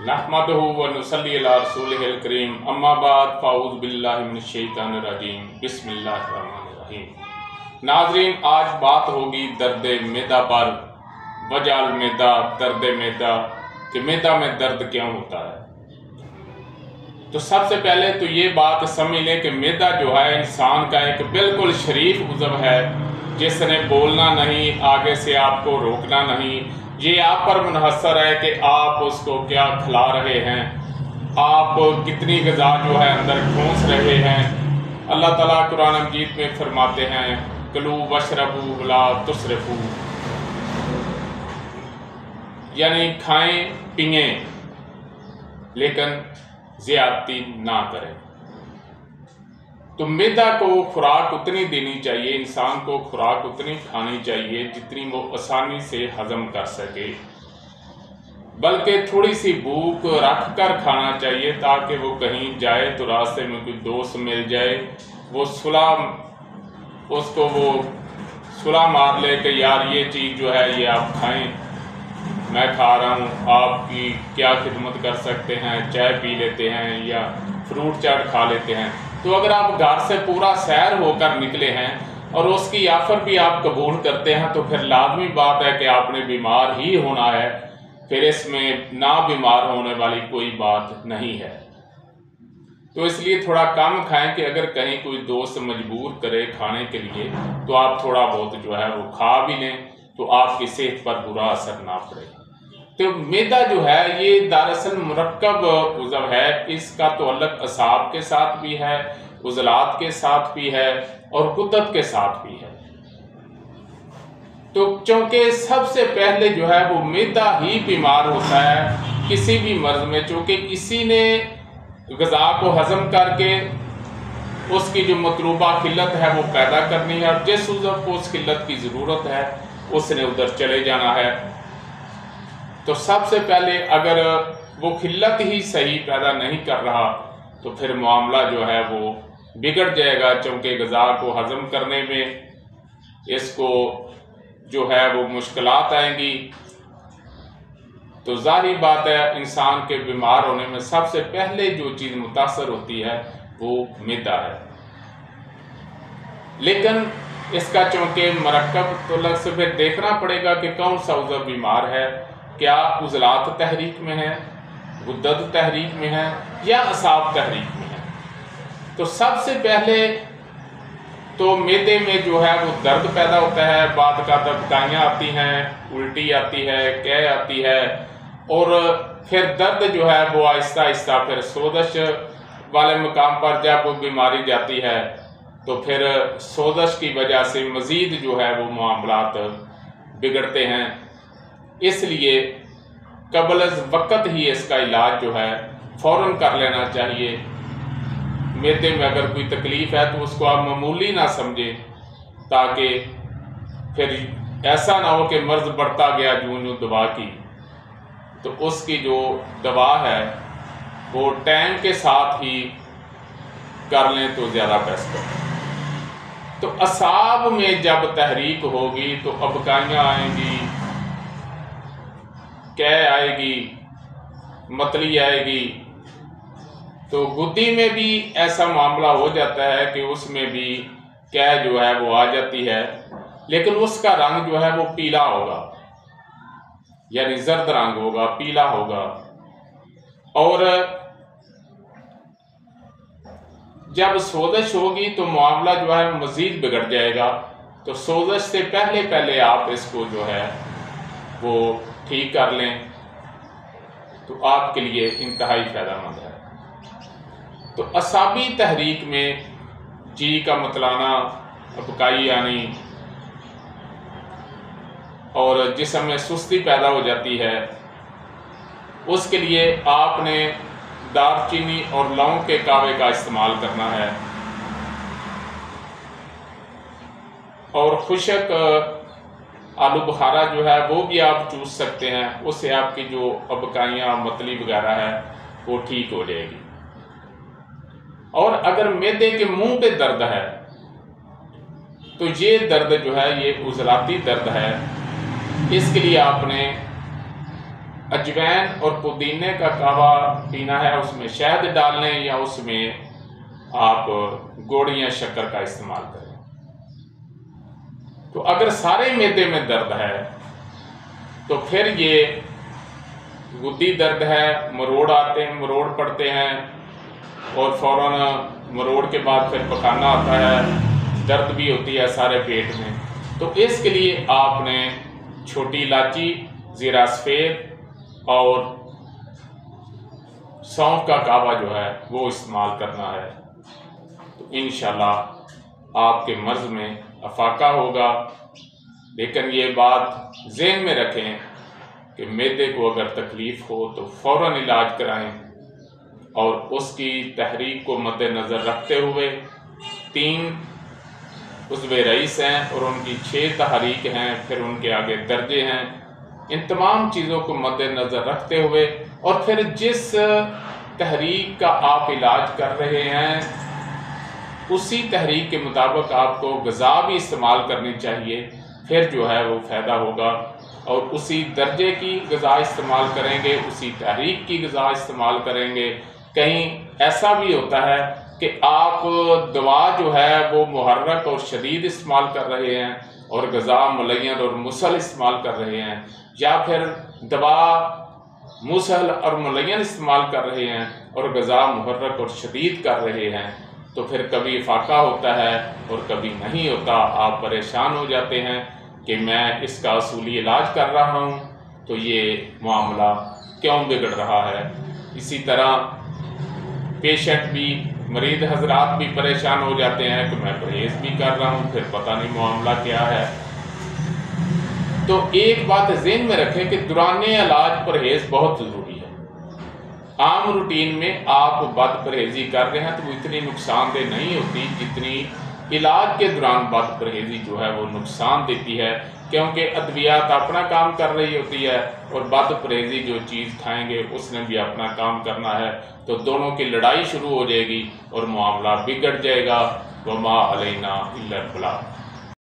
नहमदुहु व नुसल्ली अला रसूलिहिल करीम अम्मा बाद फ़ाऊज़ु बिल्लाहि मिनश शैतानिर रजीम बिस्मिल्लाहिर रहमानिर रहीम। नाज़रीन, आज बात होगी दर्द मैदा पर। वजह मैदा, दर्द मैदा कि मैदा में दर्द क्यों होता है। तो सबसे पहले तो ये बात समझ लें कि मैदा जो है इंसान का एक बिल्कुल शरीफ उज़्व है, जिसने बोलना नहीं, आगे से आपको रोकना नहीं। ये आप पर मुनहसर है कि आप उसको क्या खिला रहे हैं, आप कितनी ग़िज़ा जो है अंदर ठूंस रहे हैं। अल्लाह ताला कुरान मजीद में फरमाते हैं, कुलू वशरबू वला तुसरिफू, यानी खाएं पिएं लेकिन ज़्यादती ना करें। तो मैदा को खुराक उतनी देनी चाहिए, इंसान को खुराक उतनी खानी चाहिए जितनी वो आसानी से हजम कर सके, बल्कि थोड़ी सी भूख रख कर खाना चाहिए ताकि वो कहीं जाए तो रास्ते में कोई दोस्त मिल जाए, वो उसको सुलह मार ले कि यार ये चीज़ जो है ये आप खाएं, मैं खा रहा हूँ, आपकी क्या खिदमत कर सकते हैं, चाय पी लेते हैं या फ्रूट चाट खा लेते हैं। तो अगर आप घर से पूरा सैर होकर निकले हैं और उसकी ऑफर भी आप कबूल करते हैं तो फिर लाजमी बात है कि आपने बीमार ही होना है, फिर इसमें ना बीमार होने वाली कोई बात नहीं है। तो इसलिए थोड़ा कम खाएं कि अगर कहीं कोई दोस्त मजबूर करे खाने के लिए तो आप थोड़ा बहुत जो है वो खा भी लें तो आपकी सेहत पर बुरा असर ना पड़े। तो मैदा जो है ये दरअसल मुरक्कब उज़्व है, इसका तो अलग असाब के साथ भी है, उज़लात के साथ भी है और गुद्दत के साथ भी है। तो चूँकि सबसे पहले जो है वो मैदा ही बीमार होता है किसी भी मर्ज़ में, चूँकि इसी ने ग़िज़ा को हज़म करके उसकी जो मतलूबा खिल्लत है वो पैदा करनी है और जिस उज़्व को उस खिल्लत की ज़रूरत है उसने उधर चले जाना है। तो सबसे पहले अगर वो खिल्लत ही सही पैदा नहीं कर रहा तो फिर मामला जो है वो बिगड़ जाएगा, चूँकि ग़िज़ा को हज़म करने में इसको जो है वो मुश्किलात आएंगी। तो ज़ाहिर बात है इंसान के बीमार होने में सबसे पहले जो चीज़ मुतासर होती है वो मैदा है। लेकिन इसका चूँकि मरकब तो लग से फिर देखना पड़ेगा कि कौन सा उज़्व बीमार है, क्या उज़लात तहरीक में है, गुद्दत तहरीक में है या असाब तहरीक में है। तो सबसे पहले तो मैदे में जो है वो दर्द पैदा होता है, बाद का तबकाइयाँ आती हैं, उल्टी आती है, कै आती है और फिर दर्द जो है वो आहिस्ता आहिस्ता फिर सोजश वाले मुकाम पर जब वो बीमारी जाती है तो फिर सोजश की वजह से मज़ीद जो है वो मामलात बिगड़ते हैं। इसलिए कबल वक़्त ही इसका इलाज जो है फ़ौरन कर लेना चाहिए। मैदे में अगर कोई तकलीफ़ है तो उसको आप मामूली ना समझें, ताकि फिर ऐसा ना हो कि मर्ज़ बढ़ता गया जूं दवा की, तो उसकी जो दवा है वो टाइम के साथ ही कर लें तो ज़्यादा बेस्ट है। तो असाब में जब तहरीक होगी तो अबकाइयाँ आएंगी, कै आएगी, मतली आएगी। तो गुद्दी में भी ऐसा मामला हो जाता है कि उसमें भी कै जो है वो आ जाती है, लेकिन उसका रंग जो है वो पीला होगा, यानी जर्द रंग होगा, पीला होगा। और जब सोजश होगी तो मामला जो है मज़ीद बिगड़ जाएगा। तो सोजश से पहले पहले आप इसको जो है वो ठीक कर लें तो आपके लिए इंतहाई फ़ायदेमंद है। तो असाबी तहरीक में जी का मतलाना, अबकाई आनी और जिस्म में सुस्ती पैदा हो जाती है, उसके लिए आपने दालचीनी और लौंग के कावे का इस्तेमाल करना है और खुशक आलू बुखारा जो है वो भी आप चूस सकते हैं, उससे आपकी जो अबकाइयाँ, मतली वगैरह है वो ठीक हो जाएगी। और अगर मैदे के मुंह पे दर्द है तो ये दर्द जो है ये उज़लाती दर्द है, इसके लिए आपने अजवैन और पुदीने का कावा पीना है, उसमें शहद डाल लें या उसमें आप गुड़ या शक्कर का इस्तेमाल करें। तो अगर सारे मैदे में दर्द है तो फिर ये गुद्दी दर्द है, मरोड़ आते हैं, मरोड़ पड़ते हैं और फौरन मरोड़ के बाद फिर पकाना आता है, दर्द भी होती है सारे पेट में। तो इसके लिए आपने छोटी इलायची, ज़ीरा सफ़ेद और सौंफ का कावा जो है वो इस्तेमाल करना है। तो इंशाल्लाह आपके मर्ज़ में अफाका होगा। लेकिन ये बात ज़हन में रखें कि मैदे को अगर तकलीफ़ हो तो फ़ौरन इलाज कराएं और उसकी तहरीक को मद्देनज़र रखते हुए 3 उज़्वे रईस हैं और उनकी 6 तहरीक हैं, फिर उनके आगे दर्जे हैं, इन तमाम चीज़ों को मद्देनज़र रखते हुए और फिर जिस तहरीक का आप इलाज कर रहे हैं उसी तहरीक के मुताबिक आपको ग़िज़ा भी इस्तेमाल करनी चाहिए, फिर जो है वो फ़ायदा होगा। और उसी दर्जे की ग़िज़ा इस्तेमाल करेंगे, उसी तहरीक की ग़िज़ा इस्तेमाल करेंगे। कहीं ऐसा भी होता है कि आप दवा जो है वो मुहर्रक और शदीद इस्तेमाल कर रहे हैं और ग़िज़ा मुलय्यन और मुसल इस्तेमाल कर रहे हैं, या फिर दवा मुसल और मुलय्यन इस्तेमाल कर रहे हैं और ग़िज़ा मुहर्रक और शदीद कर रहे हैं, तो फिर कभी फाका होता है और कभी नहीं होता। आप परेशान हो जाते हैं कि मैं इसका असूली इलाज कर रहा हूँ तो ये मामला क्यों बिगड़ रहा है। इसी तरह पेशेंट भी, मरीज़ हजरात भी परेशान हो जाते हैं कि मैं परहेज़ भी कर रहा हूँ, फिर पता नहीं मामला क्या है। तो एक बात ज़हन में रखें कि दौराने इलाज परहेज़ बहुत ज़रूरी है। आम रूटीन में आप बद परहेज़ी कर रहे हैं तो वो इतनी नुकसानदेह नहीं होती जितनी इलाज के दौरान बद परहेज़ी जो है वो नुकसान देती है, क्योंकि अद्वियात अपना काम कर रही होती है और बद परहेज़ी जो चीज़ खाएंगे उसने भी अपना काम करना है। तो दोनों की लड़ाई शुरू हो जाएगी और मामला बिगड़ जाएगा। वमा अलैना इल्लल बलाग।